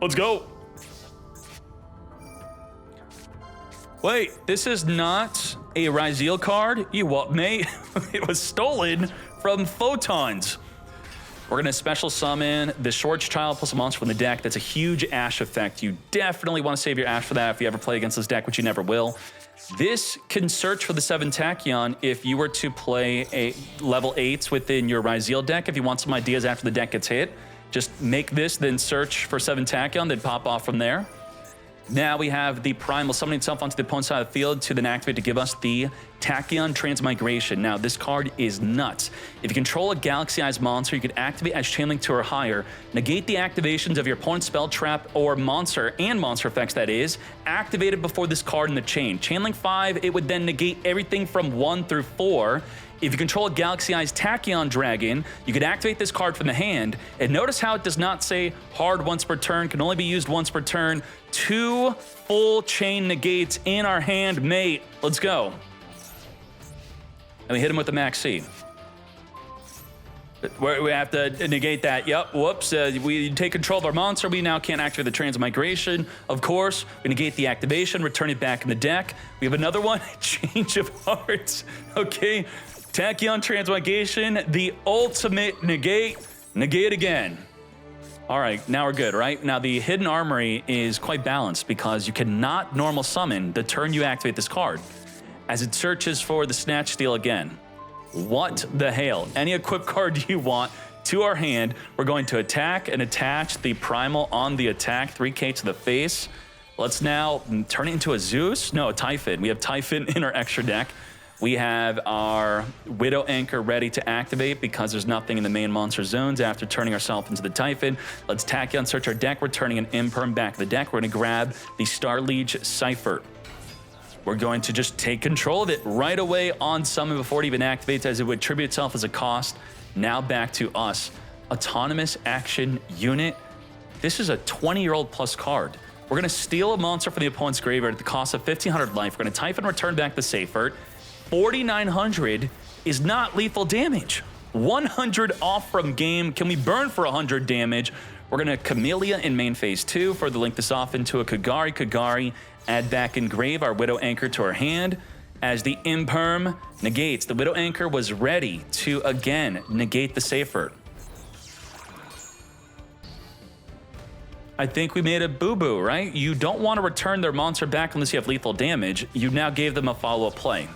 Let's go. Wait, this is not a Ryzeal card? You what, mate? It was stolen from Photons. We're going to special summon the Schwarzschild plus a monster from the deck. That's a huge Ash effect. You definitely want to save your Ash for that if you ever play against this deck, which you never will. This can search for the 7 Tachyon if you were to play a level 8s within your Ryzeal deck. If you want some ideas after the deck gets hit, just make this, then search for 7 Tachyon, then pop off from there. Now we have the Primal summoning itself onto the opponent's side of the field to then activate to give us the Tachyon Transmigration. Now, this card is nuts. If you control a Galaxy-Eyes monster, you can activate as Chainlink 2 or higher, negate the activations of your opponent's spell, trap, or monster, and monster effects, that is, activated before this card in the chain. Chainlink 5, it would then negate everything from 1 through 4. If you control a Galaxy-Eyes Tachyon Dragon, you could activate this card from the hand, and notice how it does not say hard once per turn, can only be used once per turn. 2 full chain negates in our hand, mate. Let's go. And we hit him with the Max C. We have to negate that. Yep, whoops. We take control of our monster. We now can't activate the Transmigration. Of course, we negate the activation, return it back in the deck. We have another one, Change of Hearts. Okay, Tachyon Transmigration, the ultimate negate. Negate again. All right, now we're good, right? Now the Hidden Armory is quite balanced because you cannot normal summon the turn you activate this card, as it searches for the Snatch Steal again. What the hell? Any equip card you want to our hand. We're going to attack and attach the Primal on the attack, 3k to the face. Let's now turn it into a Zeus. No, a Typhon. We have Typhon in our extra deck. We have our Widow Anchor ready to activate because there's nothing in the main monster zones after turning ourselves into the Typhon. Let's Tachyon search our deck. We're turning an Imperm back to the deck. We're going to grab the Star Liege Cypher. We're going to just take control of it right away on summon before it even activates, as it would attribute itself as a cost. Now back to us. Autonomous Action Unit. This is a 20-year-old plus card. We're going to steal a monster from the opponent's graveyard at the cost of 1,500 life. We're going to Typhon return back the Seifert. 4,900 is not lethal damage. 100 off from game. Can we burn for 100 damage? We're going to Camellia in main phase 2. Further link this off into a Kagari. Add back engrave our Widow Anchor to our hand as the Imperm negates. The Widow Anchor was ready to again negate the Seifert. I think we made a boo-boo, right? You don't want to return their monster back unless you have lethal damage. You now gave them a follow-up play.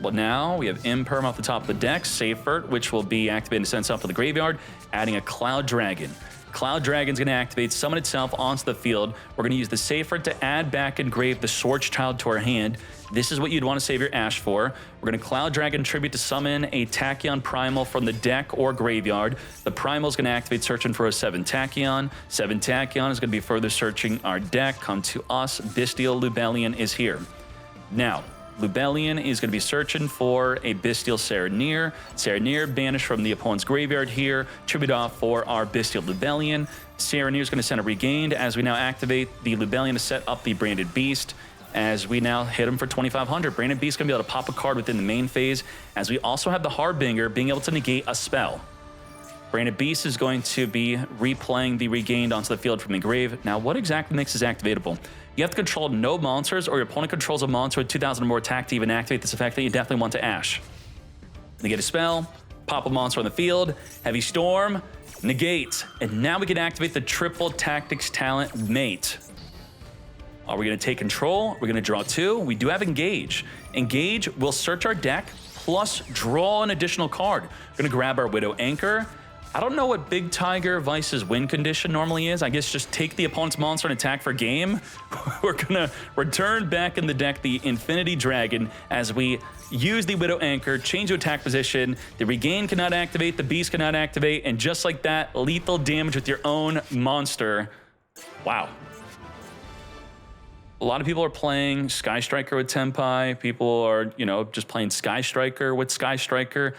Well, now we have Imperm off the top of the deck, Seifert, which will be activated to send itself to the graveyard, adding a Cloud Dragon. Cloud Dragon's going to activate, summon itself onto the field. We're going to use the Seifert to add back engrave the Schwarzschild to our hand. This is what you'd want to save your Ash for. We're going to Cloud Dragon Tribute to summon a Tachyon Primal from the deck or graveyard. The Primal is going to activate searching for a 7 Tachyon. 7 Tachyon is going to be further searching our deck. Come to us. Bystial Lubellion is here. Now, Lubellion is going to be searching for a Bystial Serenir. Serenir banished from the opponent's graveyard here. Tribute off for our Bystial Lubellion. Serenir is going to send a Regained as we now activate the Lubellion to set up the Branded Beast. As we now hit him for 2,500. Branded Beast is going to be able to pop a card within the main phase, as we also have the Harbinger being able to negate a spell. Branded Beast is going to be replaying the Regained onto the field from the grave. Now, what exactly makes this activatable? You have to control no monsters, or your opponent controls a monster with 2,000 or more attack to even activate this effect. That you definitely want to Ash. Negate a spell, pop a monster on the field, Heavy Storm, negate. And now we can activate the triple tactics talent, Mate. Are we going to take control? We're going to draw 2. We do have Engage. Engage will search our deck, plus draw an additional card. We're going to grab our Widow Anchor. I don't know what Big Tiger Vice's win condition normally is. I guess just take the opponent's monster and attack for game. We're going to return back in the deck the Infinity Dragon as we use the Widow Anchor, change to attack position. The Regain cannot activate, the Beast cannot activate, and just like that, lethal damage with your own monster. Wow. A lot of people are playing Skystriker with Tenpai. People are, just playing Skystriker with Skystriker.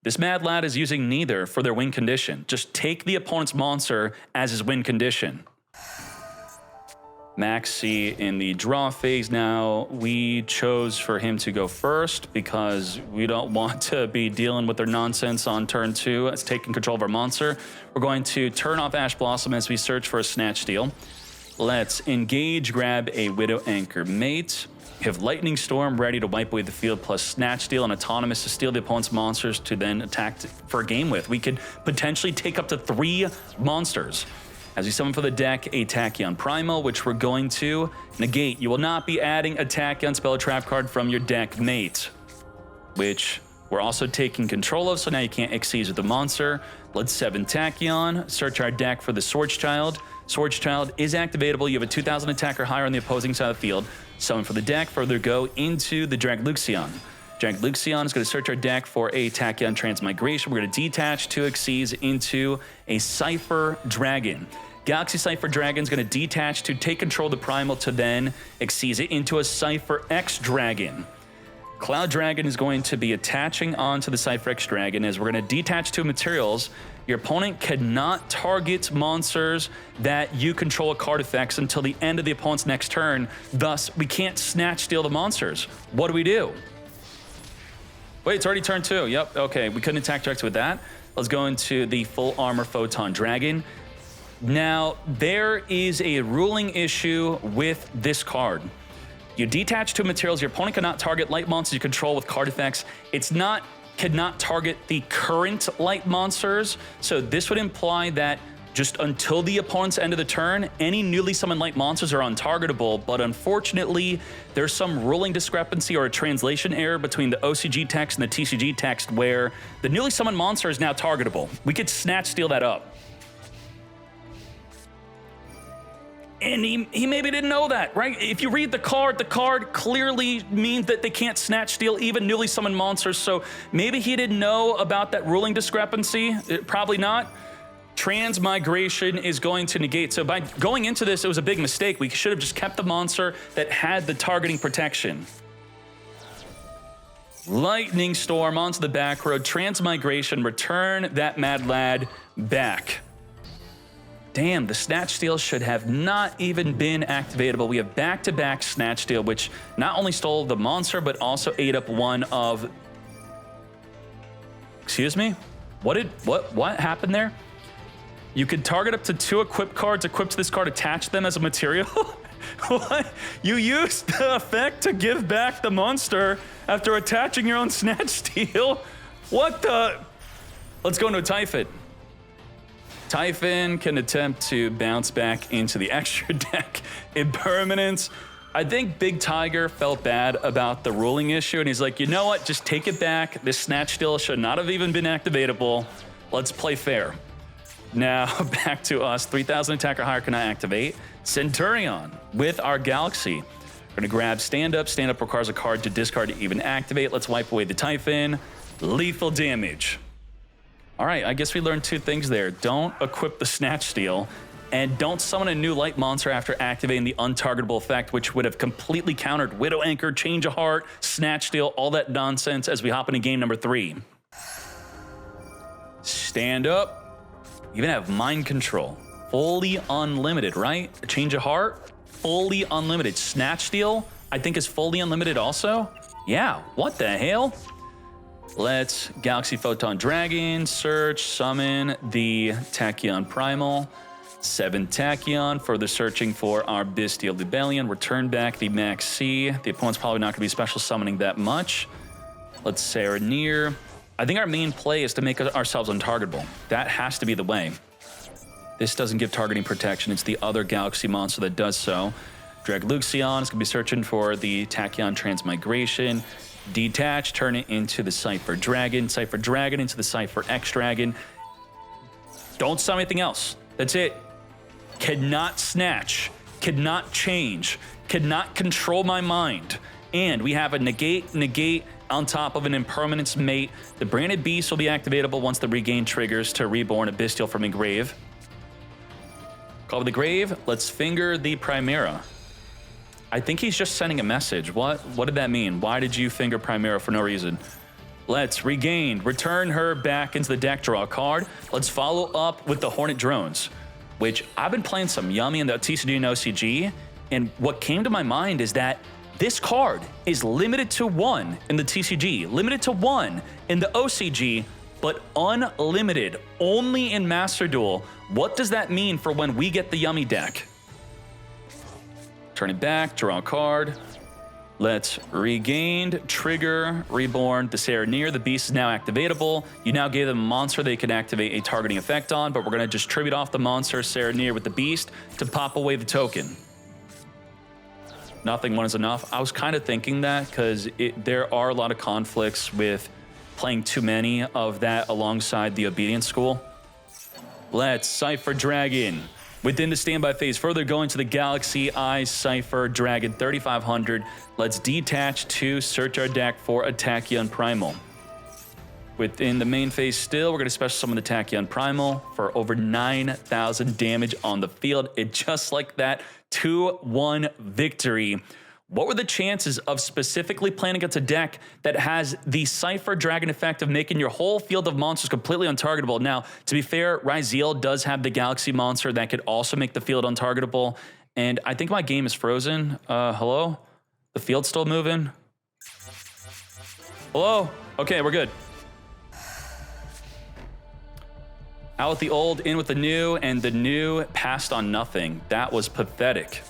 This mad lad is using neither for their win condition. Just take the opponent's monster as his win condition. Maxi in the draw phase now. We chose for him to go first because we don't want to be dealing with their nonsense on turn 2. It's taking control of our monster. We're going to turn off Ash Blossom as we search for a Snatch Steal. Let's engage, grab a Widow Anchor mate. Have Lightning Storm ready to wipe away the field, plus Snatch Steal and Autonomous to steal the opponent's monsters to then attack for a game with. We could potentially take up to 3 monsters. As we summon for the deck a Tachyon Primal, which we're going to negate. You will not be adding a Tachyon spell or trap card from your deck, mate, which we're also taking control of, so now you can't exceed with the monster. Let's 7 Tachyon, search our deck for the Swords Child. Swords Child is activatable. You have a 2,000 attack or higher on the opposing side of the field. Summon for the deck, further go into the Dragluxion. Dragluxion is going to search our deck for a Tachyon Transmigration. We're going to detach 2 Xyz into a Cypher Dragon. Galaxy Cypher Dragon is going to detach to take control of the Primal to then Xyz it into a Cypher X Dragon. Cloud Dragon is going to be attaching onto the Cypher X Dragon as we're going to detach 2 materials. Your opponent cannot target monsters that you control a card effects until the end of the opponent's next turn. Thus, we can't Snatch Steal the monsters. What do? Wait, it's already turn 2. Yep, okay, we couldn't attack direct with that. Let's go into the Full Armor Photon Dragon. Now, there is a ruling issue with this card. You detach 2 materials, your opponent cannot target light monsters you control with card effects. Cannot target the current light monsters. So this would imply that just until the opponent's end of the turn, any newly summoned light monsters are untargetable, but unfortunately, there's some ruling discrepancy or a translation error between the OCG text and the TCG text where the newly summoned monster is now targetable. We could Snatch Steal that up. And he maybe didn't know that, right? If you read the card clearly means that they can't Snatch Steal even newly summoned monsters, so maybe he didn't know about that ruling discrepancy. Probably not. Transmigration is going to negate. So by going into this, it was a big mistake. We should have just kept the monster that had the targeting protection. Lightning Storm onto the back road. Transmigration, return that Mad Lad back. Damn, the Snatch Steal should have not even been activatable. We have back-to-back Snatch Steal, which not only stole the monster, but also ate up one of... Excuse me? What happened there? You could target up to 2 equipped cards, equip to this card, attach them as a material? What? You used the effect to give back the monster after attaching your own Snatch Steal? What the... Let's go into a Typhon. Typhon can attempt to bounce back into the extra deck. Impermanence. I think Big Tiger felt bad about the ruling issue, and he's like, you know what? Just take it back. This Snatch Steal should not have even been activatable. Let's play fair. Now, back to us. 3,000 attack or higher cannot activate. Centurion with our Galaxy. We're going to grab Stand Up. Stand Up requires a card to discard to even activate. Let's wipe away the Typhon. Lethal damage. All right, I guess we learned 2 things there. Don't equip the Snatch Steal, and don't summon a new light monster after activating the untargetable effect, which would have completely countered Widow Anchor, Change of Heart, Snatch Steal, all that nonsense as we hop into game number 3. Stand Up. Even have Mind Control. Fully unlimited, right? Change of Heart, fully unlimited. Snatch Steal, I think is fully unlimited also. Yeah, what the hell? Let's Galaxy Photon Dragon, search, summon the Tachyon Primal, 7 Tachyon, further searching for our Bestial Rebellion, return back the Max C. The opponent's probably not going to be special summoning that much. Let's Serenir. I think our main play is to make ourselves untargetable. That has to be the way. This doesn't give targeting protection. It's the other Galaxy monster that does so. Dragluxion is going to be searching for the Tachyon Transmigration. Detach, turn it into the Cypher Dragon into the Cypher X Dragon. Don't summon anything else. That's it. Cannot snatch, cannot change, cannot control my mind. And we have a negate on top of an impermanence mate. The Branded Beast will be activatable once the regain triggers to reborn a Bestial from a grave. Call of the Grave, let's finger the Primera. I think he's just sending a message. What did that mean? Why did you finger Primera for no reason? Let's regain, return her back into the deck, draw a card. Let's follow up with the Hornet Drones, which I've been playing some yummy in the TCG and OCG, And what came to my mind is that this card is limited to 1 in the TCG, limited to 1 in the OCG, but unlimited only in Master Duel. What does that mean for when we get the Yummy deck? Turn it back, draw a card. Let's regained, trigger, reborn, the Serenir. The beast is now activatable. You now gave them a monster they can activate a targeting effect on, but we're gonna just tribute off the monster Serenir with the beast to pop away the token. Nothing one is enough. I was kind of thinking that because there are a lot of conflicts with playing too many of that alongside the Obedience School. Let's Cypher Dragon. Within the standby phase, further going to the Galaxy Eye Cypher Dragon 3500. Let's detach to search our deck for a Tachyon Primal. Within the main phase still, we're going to special summon the Tachyon Primal for over 9,000 damage on the field. It just like that, 2-1 victory. What were the chances of specifically playing against a deck that has the Cypher Dragon effect of making your whole field of monsters completely untargetable? Now, to be fair, Ryzeal does have the Galaxy monster that could also make the field untargetable. And I think my game is frozen. Hello? The field's still moving? Hello? Okay, we're good. Out with the old, in with the new, and the new passed on nothing. That was pathetic.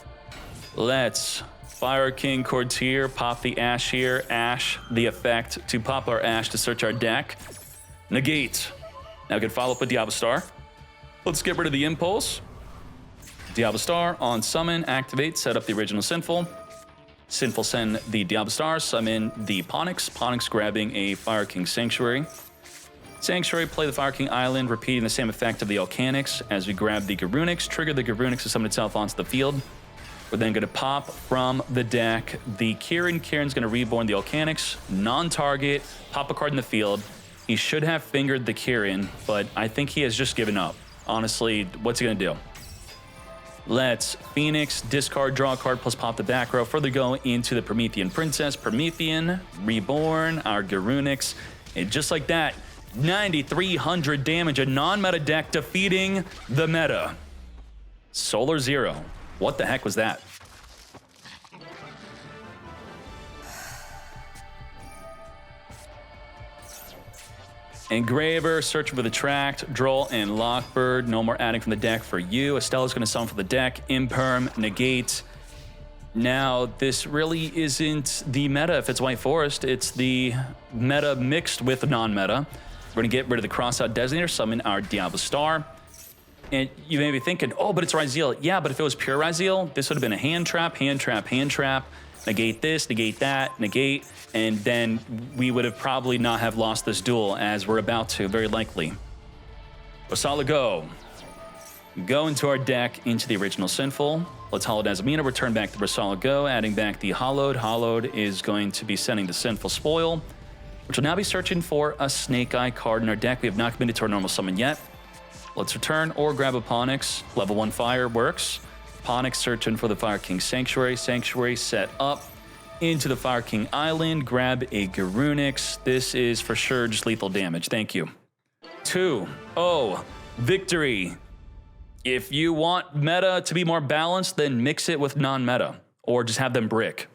Let's Fire King Courtier, pop the Ash here. Ash, the effect to pop our Ash to search our deck. Negate. Now we can follow up with Diablo Star. Let's get rid of the Impulse. Diablo Star on summon, activate, set up the original Sinful. Sinful send the Diablo Star, summon the Ponix. Ponix grabbing a Fire King Sanctuary. Sanctuary, play the Fire King Island, repeating the same effect of the Volcanics as we grab the Garunix, trigger the Garunix to summon itself onto the field. We're then going to pop from the deck the Kirin. Kirin's going to reborn the Volcanics, non-target, pop a card in the field. He should have fingered the Kirin, but I think he has just given up. Honestly, what's he going to do? Let's Phoenix, discard, draw a card, plus pop the back row. Further go into the Promethean Princess. Promethean, reborn, our Garunix. And just like that, 9,300 damage, a non-meta deck defeating the meta. Solar Zero. What the heck was that? Engraver, searching for the Tract, Droll, and Lockbird. No more adding from the deck for you. Estella's going to summon for the deck. Imperm, negate. Now, this really isn't the meta if it's White Forest. It's the meta mixed with non-meta. We're going to get rid of the Crossout Designator, summon our Diablo Star. And you may be thinking, oh, but it's Ryzeal. Yeah, but if it was pure Ryzeal, this would have been a hand trap, hand trap, hand trap. Negate this, negate that, negate. And then we would have probably not have lost this duel as we're about to, very likely. Rosala go. Go into our deck, into the original Sinful. Let's Hollowed Azamina, return back the Rosala go, adding back the Hollowed. Hollowed is going to be sending the Sinful Spoil, which will now be searching for a Snake Eye card in our deck. We have not committed to our normal summon yet. Let's return or grab a Ponix. Level 1 fire works. Ponix searching for the Fire King Sanctuary. Sanctuary set up into the Fire King Island. Grab a Garunix. This is for sure just lethal damage. Thank you. 2-0 victory. If you want meta to be more balanced, then mix it with non-meta or just have them brick.